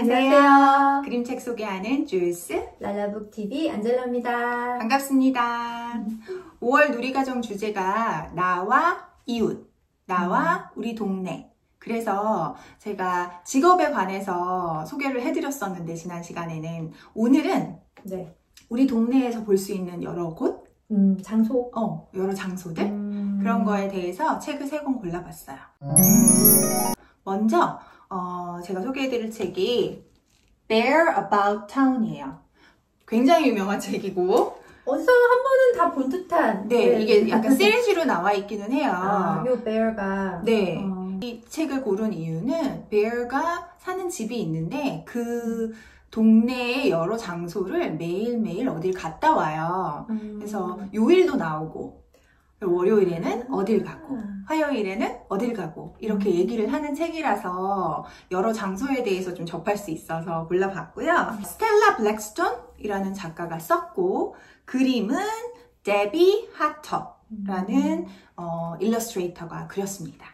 안녕하세요. 그림책 소개하는 주스 랄라북TV 안젤라입니다. 반갑습니다. 5월 누리과정 주제가 나와 이웃, 나와 우리 동네. 그래서 제가 직업에 관해서 소개를 해드렸었는데 지난 시간에는 오늘은 우리 동네에서 볼 수 있는 여러 곳, 장소, 여러 장소들 그런 거에 대해서 책을 3권 골라봤어요. 먼저 제가 소개해드릴 책이 Bear About Town이에요. 굉장히 유명한 책이고 어디서 한 번은 다 본 듯한. 네, 이게 약간 시리즈로 나와 있기는 해요. 요 Bear가. 네. 이 책을 고른 이유는 Bear가 사는 집이 있는데 그 동네의 여러 장소를 매일매일 어딜 갔다 와요. 그래서 요일도 나오고 월요일에는 어딜 가고 화요일에는 어딜 가고 이렇게 얘기를 하는 책이라서 여러 장소에 대해서 좀 접할 수 있어서 골라봤고요. 스텔라 블랙스톤이라는 작가가 썼고 그림은 데비 하터라는 일러스트레이터가 그렸습니다.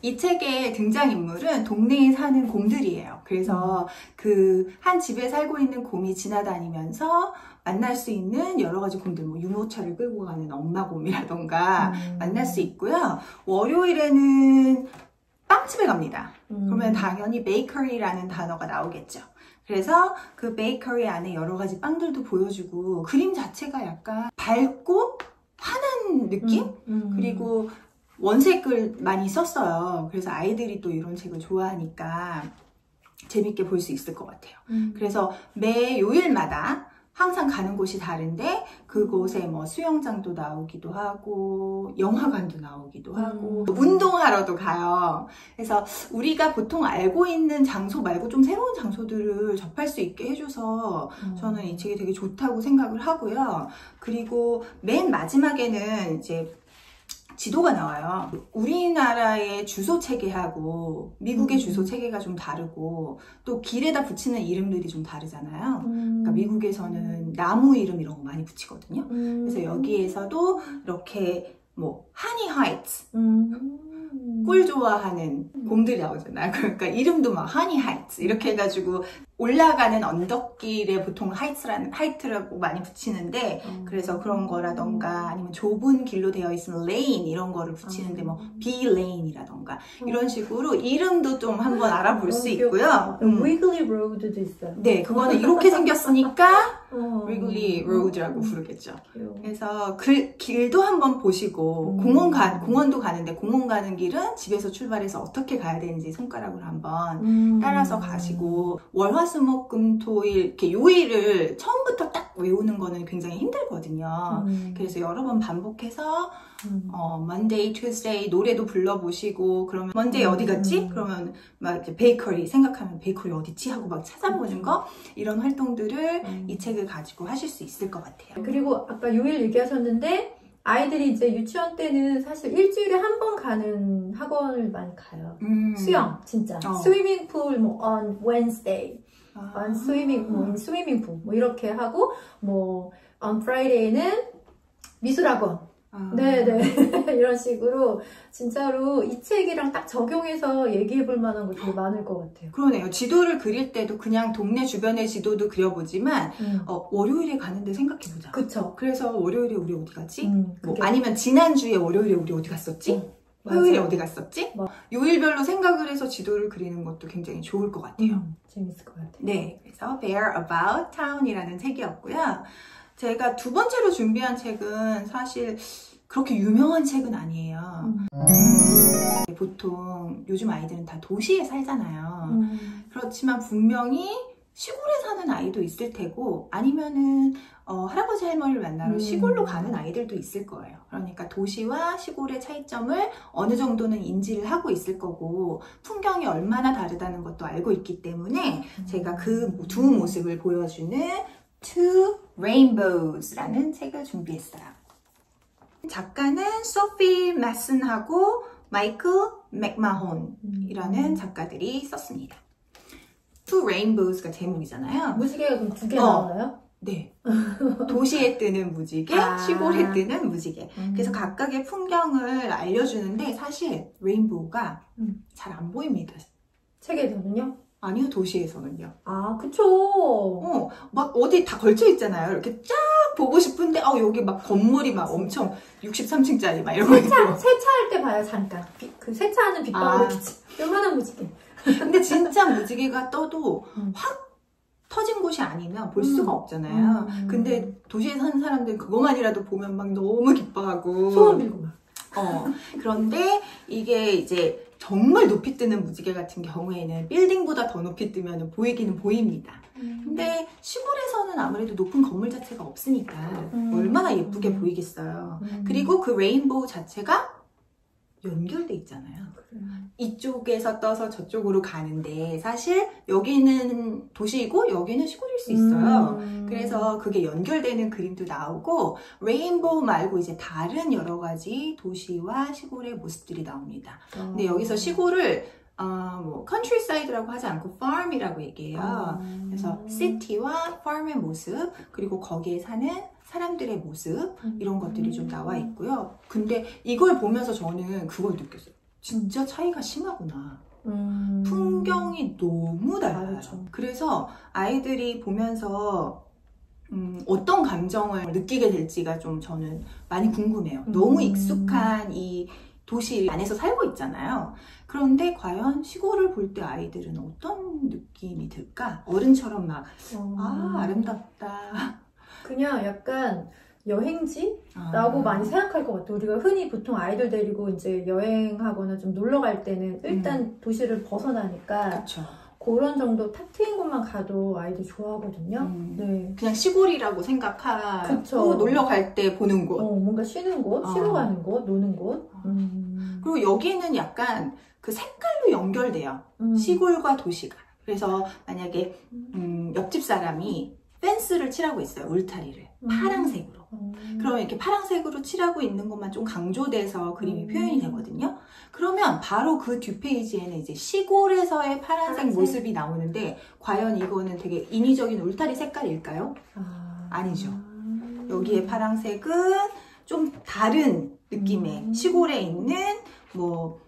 이 책의 등장인물은 동네에 사는 곰들이에요. 그래서 그 한 집에 살고 있는 곰이 지나다니면서 만날 수 있는 여러 가지 곰들, 뭐 유모차를 끌고 가는 엄마 곰이라던가 만날 수 있고요. 월요일에는 빵집에 갑니다. 그러면 당연히 베이커리라는 단어가 나오겠죠. 그래서 그 베이커리 안에 여러 가지 빵들도 보여주고 그림 자체가 약간 밝고 환한 느낌? 그리고 원색을 많이 썼어요. 그래서 아이들이 또 이런 책을 좋아하니까 재밌게 볼 수 있을 것 같아요. 그래서 매 요일마다 항상 가는 곳이 다른데 그곳에 뭐 수영장도 나오기도 하고 영화관도 나오기도 하고 운동하러도 가요. 그래서 우리가 보통 알고 있는 장소 말고 좀 새로운 장소들을 접할 수 있게 해줘서 저는 이 책이 되게 좋다고 생각을 하고요. 그리고 맨 마지막에는 이제 지도가 나와요. 우리나라의 주소 체계하고 미국의 주소 체계가 좀 다르고 또 길에다 붙이는 이름들이 좀 다르잖아요. 그러니까 미국에서는 나무 이름 이런 거 많이 붙이거든요. 그래서 여기에서도 이렇게 뭐 하니 하이츠 꿀 좋아하는 곰들이 나오잖아요. 그러니까 이름도 막 하니 하이츠 이렇게 해가지고 올라가는 언덕길에 보통 하이트라고 많이 붙이는데 그래서 그런 거라던가 아니면 좁은 길로 되어 있으면 레인 이런 거를 붙이는데 뭐 B 레인이라던가 이런 식으로 이름도 좀 한번 알아볼 수 있고요. Wiggly Road도 있어요. 네, 그거는 이렇게 생겼으니까 Wiggly Road라고 부르겠죠. 그래서 길도 한번 보시고 공원도 가는데 공원 가는 길은 집에서 출발해서 어떻게 가야 되는지 손가락으로 한번 따라서 가시고 월화수목금토일 이렇게 요일을 처음부터 딱 외우는 거는 굉장히 힘들거든요. 그래서 여러 번 반복해서 Monday, Tuesday 노래도 불러보시고 그러면 Monday 어디 갔지? 그러면 막 이제 베이커리 생각하면 베이커리 어디지? 하고 막 찾아보는 거 이런 활동들을 이 책을 가지고 하실 수 있을 것 같아요. 그리고 아까 요일 얘기하셨는데 아이들이 이제 유치원 때는 사실 일주일에 한 번 가는 학원을 많이 가요. 수영 진짜 스위밍 풀 뭐 on Wednesday on swimming pool 뭐 이렇게 하고 뭐 on Friday는 미술학원 네네 이런 식으로 진짜로 이 책이랑 딱 적용해서 얘기해 볼 만한 거 되게 많을 것 같아요. 그러네요. 지도를 그릴 때도 그냥 동네 주변의 지도도 그려보지만 월요일에 가는데 생각해보자. 그쵸. 그래서 월요일에 우리 어디 갔지? 뭐 아니면 지난주에 월요일에 우리 어디 갔었지? 화요일에 어디 갔었지? 요일별로 생각을 해서 지도를 그리는 것도 굉장히 좋을 것 같아요. 재밌을 것 같아요. 네, 그래서 Bear About Town이라는 책이었고요. 제가 두 번째로 준비한 책은 사실 그렇게 유명한 책은 아니에요. 보통 요즘 아이들은 다 도시에 살잖아요. 그렇지만 분명히 시골에 사는 아이도 있을 테고 아니면은 할아버지 할머니를 만나러 시골로 가는 아이들도 있을 거예요. 그러니까 도시와 시골의 차이점을 어느 정도는 인지를 하고 있을 거고 풍경이 얼마나 다르다는 것도 알고 있기 때문에 제가 그 두 모습을 보여주는 Two Rainbows라는 책을 준비했어요. 작가는 소피 마슨하고 마이클 맥마혼이라는 작가들이 썼습니다. Two Rainbows가 제목이잖아요. 무지개가 그럼 2개 나오나요? 네. 도시에 뜨는 무지개, 시골에 뜨는 무지개. 그래서 각각의 풍경을 알려주는데 사실 레인보우가 잘 안 보입니다. 책에서는요? 아니요, 도시에서는요. 아, 그쵸. 막 어디 다 걸쳐 있잖아요. 이렇게 쫙 보고 싶은데, 여기 막 건물이 막 엄청 63층짜리 막 이런 거 있고. 세차할 때 봐요, 잠깐. 그 세차하는 빗방울이 요만한 무지개. 근데 진짜 무지개가 떠도 확 터진 곳이 아니면 볼 수가 없잖아요. 근데 도시에 사는 사람들은 그것만이라도 보면 막 너무 기뻐하고. 소원 빌고 막. 그런데 이게 이제 정말 높이 뜨는 무지개 같은 경우에는 빌딩보다 더 높이 뜨면 보이기는 보입니다. 근데 시골에서는 아무래도 높은 건물 자체가 없으니까 얼마나 예쁘게 보이겠어요. 그리고 그 레인보우 자체가 연결돼 있잖아요. 이쪽에서 떠서 저쪽으로 가는데 사실 여기는 도시이고 여기는 시골일 수 있어요. 그래서 그게 연결되는 그림도 나오고 레인보우 말고 이제 다른 여러 가지 도시와 시골의 모습들이 나옵니다. 근데 여기서 시골을 뭐 countryside라고 하지 않고 farm이라고 얘기해요. 그래서 city와 farm의 모습, 그리고 거기에 사는 사람들의 모습, 이런 것들이 좀 나와 있고요. 근데 이걸 보면서 저는 그걸 느꼈어요. 진짜 차이가 심하구나. 풍경이 너무 달라요. 그래서 아이들이 보면서 어떤 감정을 느끼게 될지가 좀 저는 많이 궁금해요. 너무 익숙한 이 도시 안에서 살고 있잖아요. 그런데 과연 시골을 볼 때 아이들은 어떤 느낌이 들까? 어른처럼 막 아름답다. 그냥 약간 여행지라고 많이 생각할 것 같아요. 우리가 흔히 보통 아이들 데리고 이제 여행하거나 좀 놀러 갈 때는 일단 도시를 벗어나니까 그쵸. 그런 정도 탁 트인 곳만 가도 아이들 좋아하거든요. 네. 그냥 시골이라고 생각하고 그쵸. 놀러 갈 때 보는 곳. 뭔가 쉬는 곳, 쉬러 가는 곳, 노는 곳. 그리고 여기는 약간 그 색깔로 연결돼요. 시골과 도시가. 그래서 만약에 옆집 사람이 펜스를 칠하고 있어요. 울타리를. 파랑색으로. 그러면 이렇게 파랑색으로 칠하고 있는 것만 좀 강조돼서 그림이 표현이 되거든요. 그러면 바로 그 뒷페이지에는 이제 시골에서의 파란색 모습이 나오는데 과연 이거는 되게 인위적인 울타리 색깔일까요? 아니죠. 여기에 파랑색은 좀 다른 느낌의 시골에 있는 뭐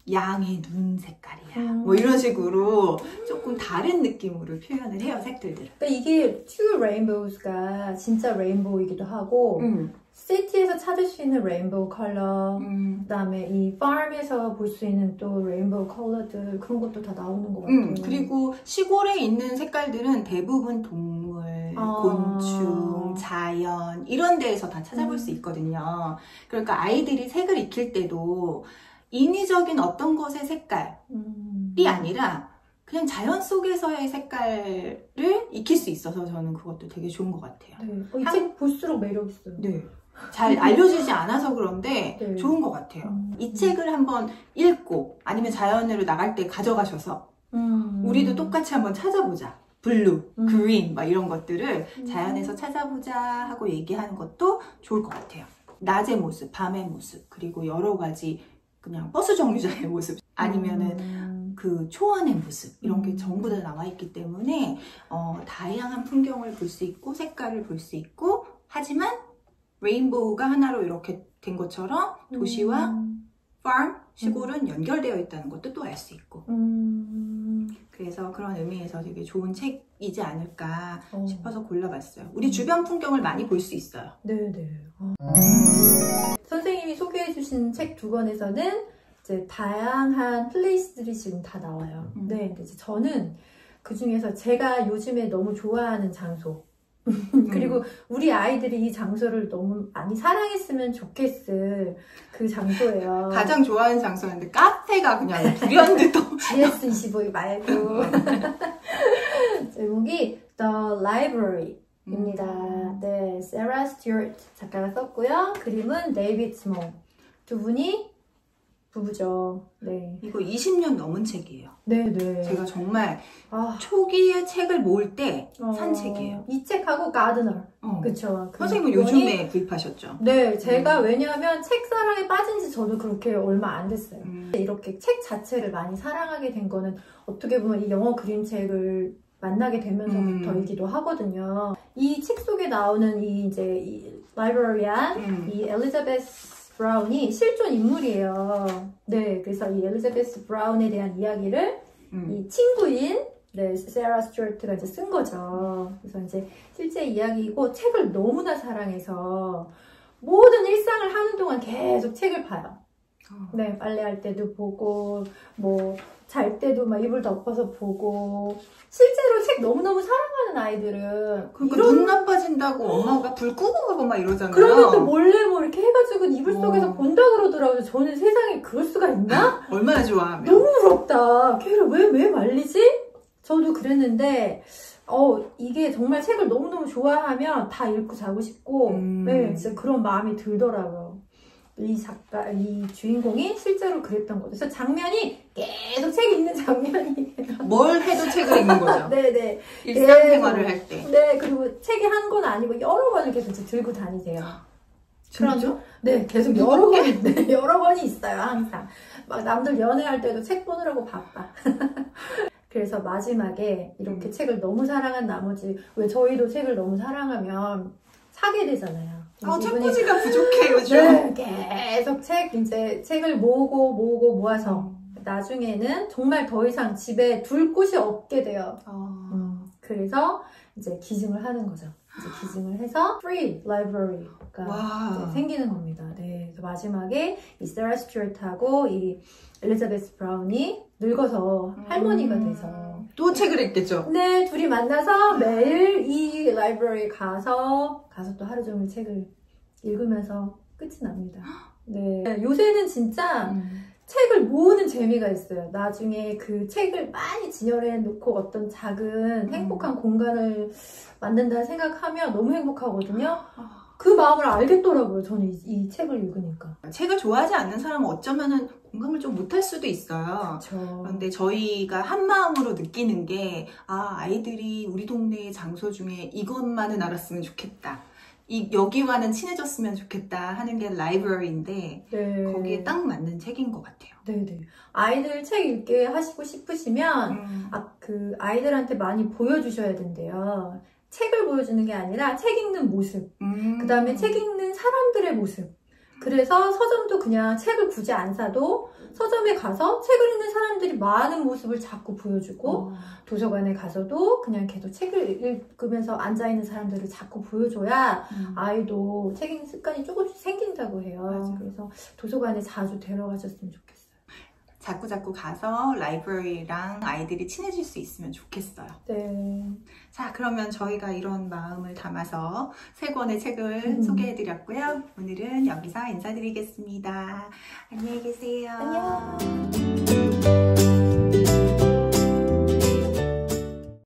양의 눈 색깔이야. 뭐 이런 식으로 조금 다른 느낌으로 표현을 해요, 색들을. 그러니까 이게 Two Rainbows가 진짜 레인보우이기도 하고 시티에서 찾을 수 있는 레인보우 컬러, 그다음에 이 farm에서 볼 수 있는 또 레인보우 컬러들, 그런 것도 다 나오는 것 같아요. 그리고 시골에 있는 색깔들은 대부분 동물, 곤충, 자연 이런 데에서 다 찾아볼 수 있거든요. 그러니까 아이들이 색을 익힐 때도 인위적인 어떤 것의 색깔이 아니라 그냥 자연 속에서의 색깔을 익힐 수 있어서 저는 그것도 되게 좋은 것 같아요. 네. 이 책 볼수록 매력 있어요. 네. 잘 알려지지 않아서 그런데 네. 좋은 것 같아요. 이 책을 한번 읽고 아니면 자연으로 나갈 때 가져가셔서 우리도 똑같이 한번 찾아보자. 블루, 그린 막 이런 것들을 자연에서 찾아보자 하고 얘기하는 것도 좋을 것 같아요. 낮의 모습, 밤의 모습, 그리고 여러 가지 그냥 버스 정류장의 모습 아니면은 그 초원의 모습 이런 게 전부 다 나와 있기 때문에 다양한 풍경을 볼 수 있고 색깔을 볼 수 있고 하지만 레인보우가 하나로 이렇게 된 것처럼 도시와 farm, 시골은 연결되어 있다는 것도 또 알 수 있고 그래서 그런 의미에서 되게 좋은 책이지 않을까 싶어서 골라봤어요. 우리 주변 풍경을 많이 볼 수 있어요. 네네. 선생님이 소개해주신 책 두 권에서는 이제 다양한 플레이스들이 지금 다 나와요. 네, 근데 이제 저는 그 중에서 제가 요즘에 너무 좋아하는 장소 그리고 우리 아이들이 이 장소를 너무 많이 사랑했으면 좋겠을 그 장소예요. 가장 좋아하는 장소였는데 카페가 그냥 불현듯 GS25 말고 제목이 The Library 입니다. 네, 세라 스튜어트 작가가 썼고요. 그림은 데이비드 스몰. 두 분이 부부죠. 네. 이거 20년 넘은 책이에요. 네네. 제가 정말 초기에 책을 모을 때 산 책이에요. 이 책하고 가드너. 그쵸. 선생님은 요즘에 구입하셨죠? 네, 제가 왜냐하면 책사랑에 빠진 지 저도 그렇게 얼마 안 됐어요. 이렇게 책 자체를 많이 사랑하게 된 거는 어떻게 보면 이 영어 그림책을 만나게 되면서부터이기도 하거든요. 이 책 속에 나오는 이 라이브러리안, 이 엘리자베스 브라운이 실존 인물이에요. 네, 그래서 이 엘리자베스 브라운에 대한 이야기를 이 친구인 네, 세라 스튜어트가 이제 쓴 거죠. 그래서 이제 실제 이야기이고 책을 너무나 사랑해서 모든 일상을 하는 동안 계속 책을 봐요. 네, 빨래할 때도 보고 뭐 잘 때도 막 이불 덮어서 보고 실제로 책 너무너무 사랑하는 아이들은 그러니까 눈 나빠진다고 엄마가 불 끄고 가고 막 이러잖아요. 그러면 또 몰래 뭐 이렇게 해가지고 이불 속에서 본다 그러더라고요. 저는 세상에 그럴 수가 있나? 얼마나 좋아하면. 너무 부럽다. 걔를 왜 말리지? 저도 그랬는데 이게 정말 책을 너무너무 좋아하면 다 읽고 자고 싶고 네, 진짜 그런 마음이 들더라고요. 이 주인공이 실제로 그랬던 거죠. 그래서 장면이 계속 책 읽는 장면이. 뭘 해도 책을 읽는 거죠. 네네. 일상생활을 할 때. 네, 그리고 책이 한 권 아니고 여러 권을 계속 들고 다니세요. 진짜? 네, 계속 여러 권, 네, 여러 권이 있어요, 항상. 막 남들 연애할 때도 책 보느라고 바빠. 그래서 마지막에 이렇게 책을 너무 사랑한 나머지, 왜 저희도 책을 너무 사랑하면 사게 되잖아요. 책꽂이가 부족해 요즘. 네, 계속 책을 모아서 나중에는 정말 더 이상 집에 둘 곳이 없게 돼요. 그래서 이제 기증을 하는 거죠. 이제 기증을 해서 free library가 생기는 겁니다. 네, 그래서 마지막에 이 세라 스튜어트하고 이 엘리자베스 브라운이 늙어서 할머니가 돼서 또 책을 읽겠죠? 네, 둘이 만나서 매일 이 라이브러리에 가서 또 하루 종일 책을 읽으면서 끝이 납니다. 네, 요새는 진짜 책을 모으는 재미가 있어요. 나중에 그 책을 많이 진열해 놓고 어떤 작은 행복한 공간을 만든다 생각하면 너무 행복하거든요. 그 마음을 알겠더라고요. 저는 이 책을 읽으니까. 책을 좋아하지 않는 사람은 어쩌면은 공감을 좀 못할 수도 있어요. 그쵸. 그런데 저희가 한 마음으로 느끼는 게 아이들이 우리 동네의 장소 중에 이것만은 알았으면 좋겠다. 여기와는 친해졌으면 좋겠다 하는 게 라이브러리인데 네. 거기에 딱 맞는 책인 것 같아요. 네네. 아이들 책 읽게 하시고 싶으시면 그 아이들한테 많이 보여주셔야 된대요. 책을 보여주는 게 아니라 책 읽는 모습, 그 다음에 책 읽는 사람들의 모습. 그래서 서점도 그냥 책을 굳이 안 사도 서점에 가서 책을 읽는 사람들이 많은 모습을 자꾸 보여주고 도서관에 가서도 그냥 계속 책을 읽으면서 앉아있는 사람들을 자꾸 보여줘야 아이도 책 읽는 습관이 조금씩 생긴다고 해요. 그래서 도서관에 자주 데려가셨으면 좋겠어요. 자꾸 가서 라이브러리랑 아이들이 친해질 수 있으면 좋겠어요. 네. 자, 그러면 저희가 이런 마음을 담아서 3권의 책을 소개해드렸고요. 오늘은 여기서 인사드리겠습니다. 안녕히 계세요. 안녕.